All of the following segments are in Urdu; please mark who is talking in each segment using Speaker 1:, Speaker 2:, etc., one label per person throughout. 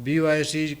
Speaker 1: BYC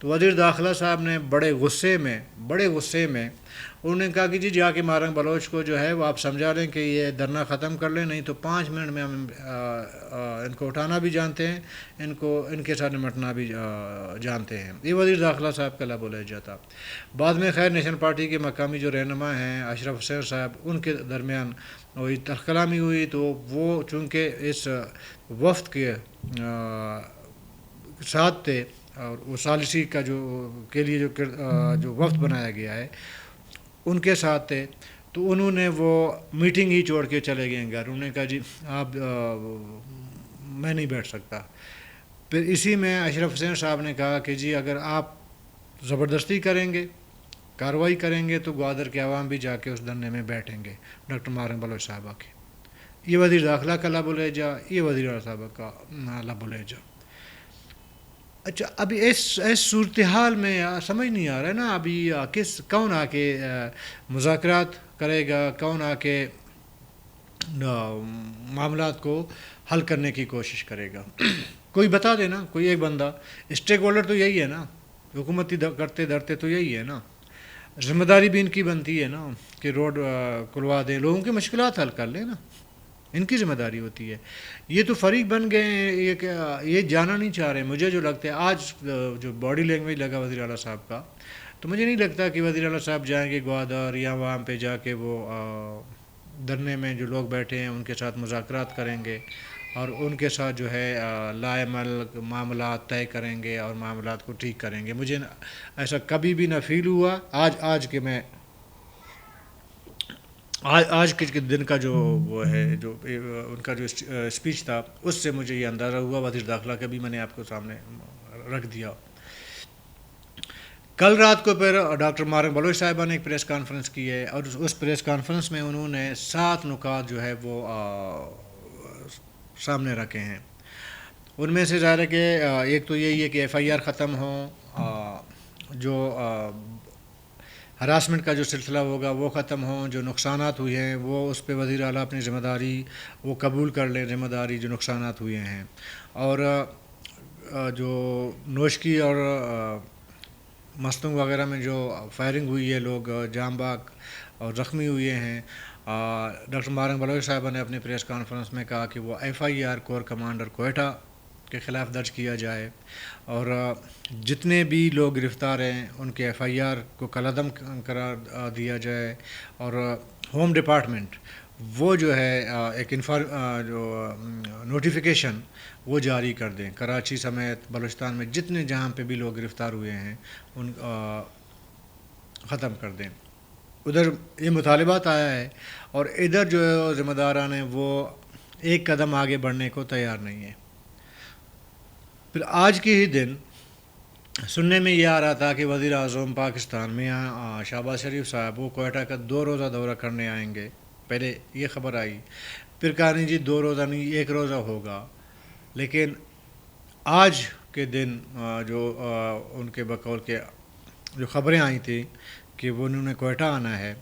Speaker 1: تو وزیر داخلہ صاحب نے بڑے غصے میں انہوں نے کہا کہ جی جا کے مارنگ بلوچ کو جو ہے وہ آپ سمجھا لیں کہ یہ دھرنا ختم کر لیں، نہیں تو 5 منٹ میں ہم ان کو اٹھانا بھی جانتے ہیں، ان کے ساتھ نمٹنا بھی جانتے ہیں۔ یہ وزیر داخلہ صاحب کا لب و لہجہ تھا۔ بعد میں خیر نیشنل پارٹی کے مقامی جو رہنما ہیں اشرف حسین صاحب، ان کے درمیان وہی تلخ کلامی ہوئی، تو وہ چونکہ اس وفد کے ساتھ تھے اور وہ ثالثی کا کے لیے جو وفد بنایا گیا ہے ان کے ساتھ تھے، تو انہوں نے وہ میٹنگ ہی چھوڑ کے چلے گئے گھر۔ انہوں نے کہا جی آپ میں نہیں بیٹھ سکتا۔ پھر اسی میں اشرف حسین صاحب نے کہا کہ جی اگر آپ زبردستی کریں گے، کارروائی کریں گے، تو گوادر کے عوام بھی جا کے اس دھرنے میں بیٹھیں گے ڈاکٹر مارنگ بلوچ صاحبہ کے۔ یہ وزیر داخلہ کا لب و لہجہ، یہ وزیر اعلیٰ صاحبہ کا لب و لہجہ۔ اچھا، ابھی اس صورتحال میں سمجھ نہیں آ رہا ہے نا، ابھی کون آ کے مذاکرات کرے گا، کون آ کے معاملات کو حل کرنے کی کوشش کرے گا؟ کوئی بتا دے نا، کوئی ایک بندہ۔ اسٹیک ہولڈر تو یہی ہے نا، حکومتی کرتے دھرتے تو یہی ہے نا، ذمہ داری بھی ان کی بنتی ہے نا کہ روڈ کھلوا دیں، لوگوں کی مشکلات حل کر لیں نا، ان کی ذمہ داری ہوتی ہے۔ یہ تو فریق بن گئے ہیں، یہ جانا نہیں چاہ رہے۔ مجھے جو لگتا ہے آج جو باڈی لینگویج لگا وزیر اعلیٰ صاحب کا، تو مجھے نہیں لگتا کہ وزیر اعلیٰ صاحب جائیں گے گوادر یا وہاں پہ جا کے وہ دھرنے میں جو لوگ بیٹھے ہیں ان کے ساتھ مذاکرات کریں گے اور ان کے ساتھ جو ہے لائمل معاملات طے کریں گے اور معاملات کو ٹھیک کریں گے۔ مجھے ایسا کبھی بھی نہ فیل ہوا۔ آج کے دن کا جو وہ ہے، جو ان کا جو اسپیچ تھا، اس سے مجھے یہ اندازہ ہوا۔ وزیر داخلہ کا بھی میں نے آپ کو سامنے رکھ دیا۔ کل رات کو پھر ڈاکٹر مارنگ بلوچ صاحبہ نے ایک پریس کانفرنس کی ہے، اور اس پریس کانفرنس میں انہوں نے 7 نکات جو ہے وہ سامنے رکھے ہیں۔ ان میں سے ظاہر ہے کہ ایک تو یہی ہے کہ FIR ختم ہو، جو ہراسمنٹ کا جو سلسلہ ہوگا وہ ختم ہو، جو نقصانات ہوئے ہیں وہ اس پہ وزیر اعلیٰ اپنی ذمہ داری وہ قبول کر لیں، ذمہ داری جو نقصانات ہوئے ہیں، اور جو نوشکی اور مستنگ وغیرہ میں جو فائرنگ ہوئی ہے، لوگ جام باغ اور زخمی ہوئے ہیں، ڈاکٹر مارنگ بلوچ صاحبہ نے اپنے پریس کانفرنس میں کہا کہ وہ FIR کور کمانڈر کوئٹہ کے خلاف درج کیا جائے، اور جتنے بھی لوگ گرفتار ہیں ان کے FIR کو کالعدم قرار دیا جائے، اور ہوم ڈپارٹمنٹ وہ جو ہے ایک جو نوٹیفیکیشن وہ جاری کر دیں، کراچی سمیت بلوچستان میں جہاں پہ بھی لوگ گرفتار ہوئے ہیں ان ختم کر دیں۔ ادھر یہ مطالبات آیا ہے، اور ادھر جو ہے ذمہ داران ہیں وہ ایک قدم آگے بڑھنے کو تیار نہیں ہے۔ پھر آج کے ہی دن سننے میں یہ آ رہا تھا کہ وزیر اعظم پاکستان میں شہباز شریف صاحب وہ کوئٹہ کا 2 روزہ دورہ کرنے آئیں گے۔ پہلے یہ خبر آئی، پھر کہا نہیں جی 2 روزہ نہیں 1 روزہ ہوگا، لیکن آج کے دن جو ان کے بقول کے جو خبریں آئی تھیں کہ وہ انہوں نے کوئٹہ آنا ہے،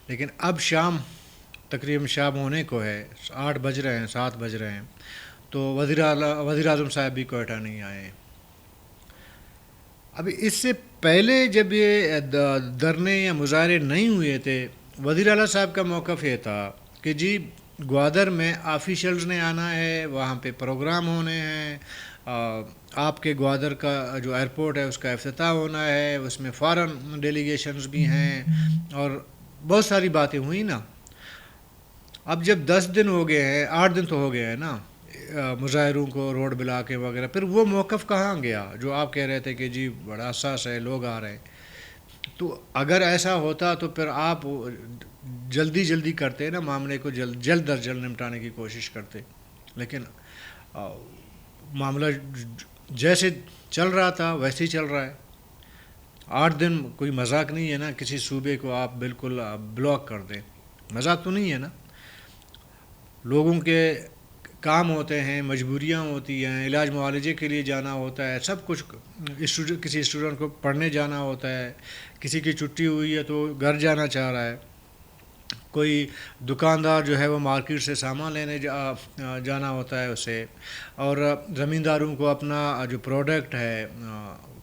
Speaker 1: لیکن اب تقریباً شام ہونے کو ہے، 8 بج رہے ہیں 7 بج رہے ہیں، تو وزیر اعظم صاحب بھی کوئٹہ نہیں آئے۔ ابھی اس سے پہلے جب یہ دھرنے یا مظاہرے نہیں ہوئے تھے، وزیر اعلیٰ صاحب کا موقف یہ تھا کہ جی گوادر میں آفیشلز نے آنا ہے، وہاں پہ پروگرام ہونے ہیں، آپ کے گوادر کا جو ایئرپورٹ ہے اس کا افتتاح ہونا ہے، اس میں فارن ڈیلیگیشنز بھی ہیں، اور بہت ساری باتیں ہوئی نا۔ اب جب 10 دن ہو گئے ہیں، 8 دن تو ہو گئے ہیں نا مظاہروں کو روڈ بلا کے وغیرہ، پھر وہ موقف کہاں گیا جو آپ کہہ رہے تھے کہ جی بڑا حساس ہے، لوگ آ رہے ہیں؟ تو اگر ایسا ہوتا تو پھر آپ جلدی کرتے نا، معاملے کو جلد از جلد نمٹانے کی کوشش کرتے، لیکن معاملہ جیسے چل رہا تھا ویسے ہی چل رہا ہے۔ 8 دن کوئی مذاق نہیں ہے نا، کسی صوبے کو آپ بالکل بلاک کر دیں، مذاق تو نہیں ہے نا۔ لوگوں کے کام ہوتے ہیں، مجبوریاں ہوتی ہیں، علاج معالجے کے لیے جانا ہوتا ہے، سب کچھ، کسی اسٹوڈنٹ کو پڑھنے جانا ہوتا ہے، کسی کی چھٹی ہوئی ہے تو گھر جانا چاہ رہا ہے، کوئی دکاندار جو ہے وہ مارکیٹ سے سامان لینے جانا ہوتا ہے اسے، اور زمینداروں کو اپنا جو پروڈکٹ ہے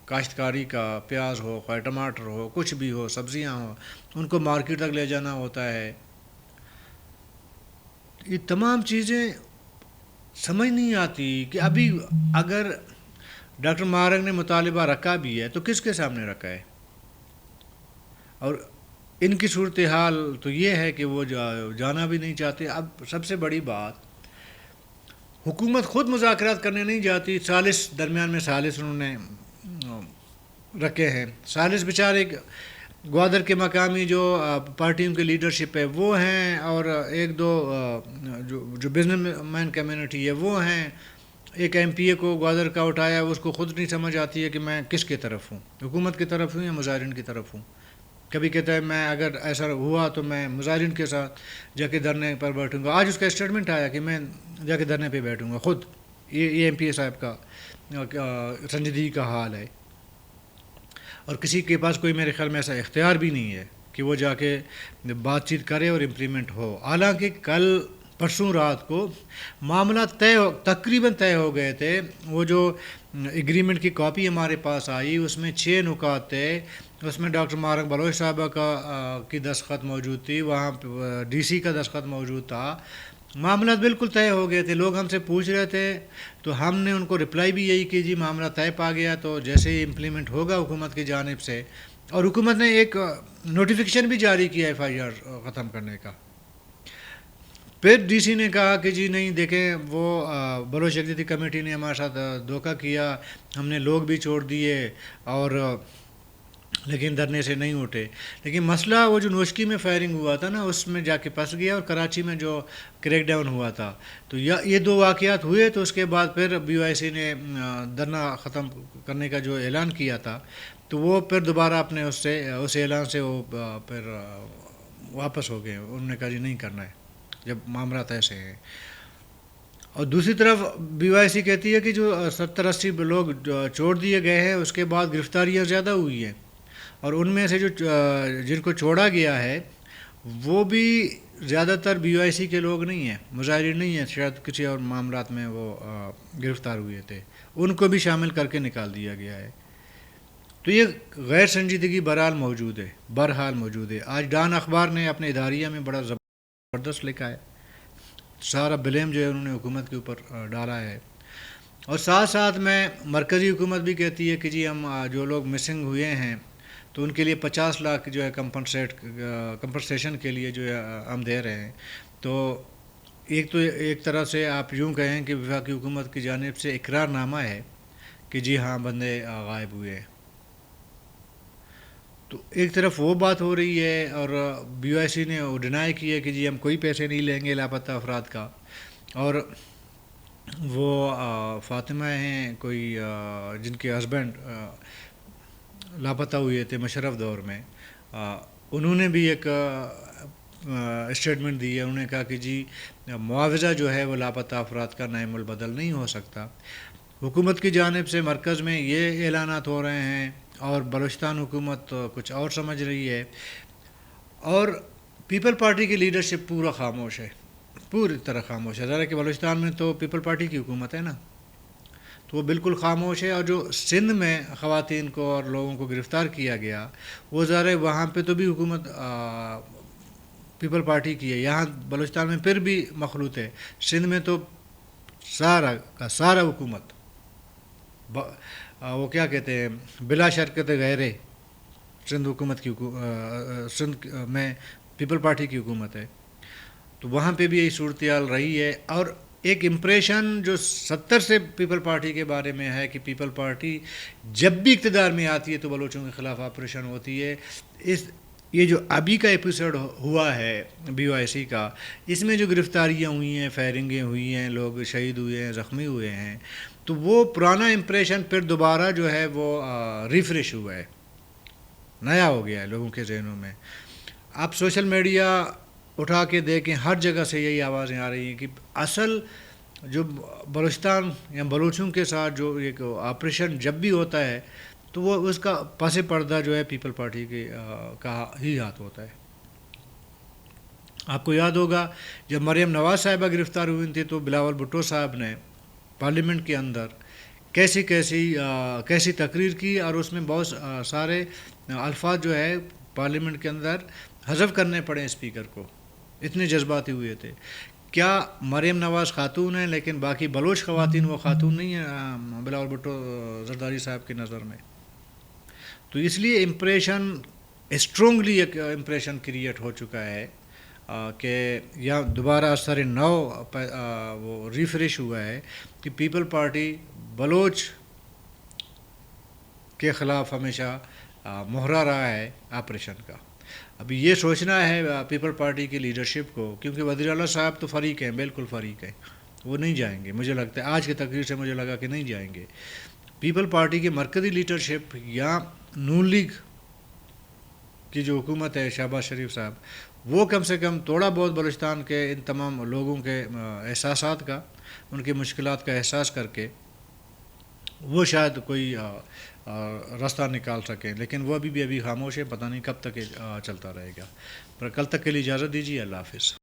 Speaker 1: کاشتکاری کا، پیاز ہو، خواہ ٹماٹر ہو، کچھ بھی ہو، سبزیاں ہوں، ان کو مارکیٹ تک لے جانا ہوتا ہے. یہ تمام چیزیں سمجھ نہیں آتی کہ ابھی اگر ڈاکٹر مہارنگ نے مطالبہ رکھا بھی ہے تو کس کے سامنے رکھا ہے. اور ان کی صورتحال تو یہ ہے کہ وہ جانا بھی نہیں چاہتے. اب سب سے بڑی بات، حکومت خود مذاکرات کرنے نہیں جاتی. ثالث درمیان میں ثالث انہوں نے رکھے ہیں. ثالث بیچارے گوادر کے مقامی جو پارٹیوں کے لیڈرشپ ہے وہ ہیں، اور ایک دو جو بزنس مین کمیونٹی ہے وہ ہیں. ایک ایم پی اے کو گوادر کا اٹھایا، اس کو خود نہیں سمجھ آتی ہے کہ میں کس کی طرف ہوں، حکومت کی طرف ہوں یا مظاہرین کی طرف ہوں. کبھی کہتا ہے میں اگر ایسا ہوا تو میں مظاہرین کے ساتھ جا کے دھرنے پر بیٹھوں گا. آج اس کا اسٹیٹمنٹ آیا کہ میں جا کے دھرنے پہ بیٹھوں گا خود. یہ ایم پی اے صاحب کا سنجیدگی کا حال ہے. اور کسی کے پاس کوئی میرے خیال میں ایسا اختیار بھی نہیں ہے کہ وہ جا کے بات چیت کرے اور امپلیمنٹ ہو. حالانکہ کل پرسوں رات کو معاملہ تقریباً طے ہو گئے تھے. وہ جو ایگریمنٹ کی کاپی ہمارے پاس آئی اس میں 6 نکات تھے. اس میں ڈاکٹر مہارنگ بلوچ صاحبہ کی دستخط موجود تھی، وہاں ڈی سی کا دستخط موجود تھا. معاملات بالکل طے ہو گئے تھے. لوگ ہم سے پوچھ رہے تھے تو ہم نے ان کو رپلائی بھی یہی کی جی معاملہ طے پا گیا، تو جیسے ہی امپلیمنٹ ہوگا حکومت کی جانب سے. اور حکومت نے ایک نوٹیفیکیشن بھی جاری کیا ایف آئی آر ختم کرنے کا. پھر ڈی سی نے کہا کہ جی نہیں دیکھیں، وہ بلوچ یکجہتی کمیٹی نے ہمارے ساتھ دھوکہ کیا، ہم نے لوگ بھی چھوڑ دیے اور لیکن دھرنے سے نہیں اٹھے. لیکن مسئلہ وہ جو نوشکی میں فائرنگ ہوا تھا نا، اس میں جا کے پھنس گیا، اور کراچی میں جو کریک ڈاؤن ہوا تھا. تو یہ 2 واقعات ہوئے. تو اس کے بعد پھر بی وائی سی نے دھرنا ختم کرنے کا جو اعلان کیا تھا، تو وہ پھر دوبارہ اپنے اس اعلان سے وہ پھر واپس ہو گئے. انہوں نے کہا جی نہیں کرنا ہے جب معاملات ایسے ہیں. اور دوسری طرف بی وائی سی کہتی ہے کہ جو 70-80 لوگ چھوڑ دیے گئے ہیں، اس کے بعد گرفتاریاں زیادہ ہوئی ہیں. اور ان میں سے جو جن کو چھوڑا گیا ہے وہ بھی زیادہ تر بی وائی سی کے لوگ نہیں ہیں، مظاہرین نہیں ہیں. شاید کسی اور معاملات میں وہ گرفتار ہوئے تھے، ان کو بھی شامل کر کے نکال دیا گیا ہے. تو یہ غیر سنجیدگی بہرحال موجود ہے. آج ڈان اخبار نے اپنے اداریہ میں بڑا زبردست لکھا ہے. سارا بلیم جو ہے انہوں نے حکومت کے اوپر ڈالا ہے. اور ساتھ ساتھ میں مرکزی حکومت بھی کہتی ہے کہ جی ہم جو لوگ مسنگ ہوئے ہیں تو ان کے لیے 50 لاکھ جو ہے کمپنسیشن کے لیے جو ہے ہم دے رہے ہیں. تو ایک طرح سے آپ یوں کہیں کہ وفاقی حکومت کی جانب سے اقرار نامہ ہے کہ جی ہاں بندے غائب ہوئے. تو ایک طرف وہ بات ہو رہی ہے اور بی وائی سی نے وہ ڈینائی کی ہے کہ جی ہم کوئی پیسے نہیں لیں گے لاپتہ افراد کا. اور وہ فاطمہ ہیں کوئی جن کے ہسبینڈ لاپتہ ہوئے تھے مشرف دور میں، انہوں نے بھی ایک اسٹیٹمنٹ دی ہے. انہوں نے کہا کہ جی معاوضہ جو ہے وہ لاپتہ افراد کا نعم البدل نہیں ہو سکتا. حکومت کی جانب سے مرکز میں یہ اعلانات ہو رہے ہیں اور بلوچستان حکومت کچھ اور سمجھ رہی ہے. اور پیپل پارٹی کی لیڈرشپ پورا خاموش ہے، پوری طرح خاموش ہے. ذرا کہ بلوچستان میں تو پیپل پارٹی کی حکومت ہے نا، تو وہ بالکل خاموش ہے. اور جو سندھ میں خواتین کو اور لوگوں کو گرفتار کیا گیا وہ ذرا وہاں پہ تو بھی حکومت پیپل پارٹی کی ہے. یہاں بلوچستان میں پھر بھی مخلوط ہے. سندھ میں تو سارا کا سارا حکومت وہ کیا کہتے ہیں بلا شرکت غیرے سندھ حکومت کی سندھ میں پیپل پارٹی کی حکومت ہے. تو وہاں پہ بھی یہی صورتحال رہی ہے. اور ایک امپریشن جو 70 سے پیپل پارٹی کے بارے میں ہے کہ پیپل پارٹی جب بھی اقتدار میں آتی ہے تو بلوچوں کے خلاف آپریشن ہوتی ہے. یہ جو ابھی کا ایپیسوڈ ہوا ہے بی وائی سی کا، اس میں جو گرفتاریاں ہوئی ہیں، فائرنگیں ہوئی ہیں، لوگ شہید ہوئے ہیں، زخمی ہوئے ہیں، تو وہ پرانا امپریشن پھر دوبارہ جو ہے وہ ریفریش ہوا ہے، نیا ہو گیا ہے لوگوں کے ذہنوں میں. آپ سوشل میڈیا اٹھا کے دیکھیں، ہر جگہ سے یہی آوازیں آ رہی ہیں کہ اصل جو بلوچستان یا بلوچوں کے ساتھ جو ایک آپریشن جب بھی ہوتا ہے تو وہ اس کا پس پردہ جو ہے پیپل پارٹی کے کا ہی ہاتھ ہوتا ہے. آپ کو یاد ہوگا جب مریم نواز صاحبہ گرفتار ہوئی تھی تو بلاول بھٹو صاحب نے پارلیمنٹ کے اندر کیسی تقریر کی، اور اس میں بہت سارے الفاظ جو ہے پارلیمنٹ کے اندر حذف کرنے پڑے اسپیکر کو، اتنے جذباتی ہوئے تھے. کیا مریم نواز خاتون ہیں لیکن باقی بلوچ خواتین وہ خاتون نہیں ہیں بلاول بھٹو زرداری صاحب کی نظر میں؟ تو اس لیے امپریشن اسٹرونگلی ایک امپریشن کریٹ ہو چکا ہے کہ یا دوبارہ اثر نو وہ ریفریش ہوا ہے کہ پیپل پارٹی بلوچ کے خلاف ہمیشہ مہرا رہا ہے آپریشن کا. ابھی یہ سوچنا ہے پیپل پارٹی کی لیڈرشپ کو، کیونکہ وزیر اعلیٰ صاحب تو فریق ہیں، بالکل فریق ہیں، وہ نہیں جائیں گے. مجھے لگتا ہے آج کی تقریر سے مجھے لگا کہ نہیں جائیں گے. پیپل پارٹی کی مرکزی لیڈرشپ یا نون لیگ کی جو حکومت ہے شہباز شریف صاحب، وہ کم سے کم تھوڑا بہت بلوچستان کے ان تمام لوگوں کے احساسات کا، ان کی مشکلات کا احساس کر کے وہ شاید کوئی راستہ نکال سکیں. لیکن وہ ابھی خاموش ہے، پتہ نہیں کب تک چلتا رہے گا. پر کل تک کے لیے اجازت دیجیے. اللہ حافظ.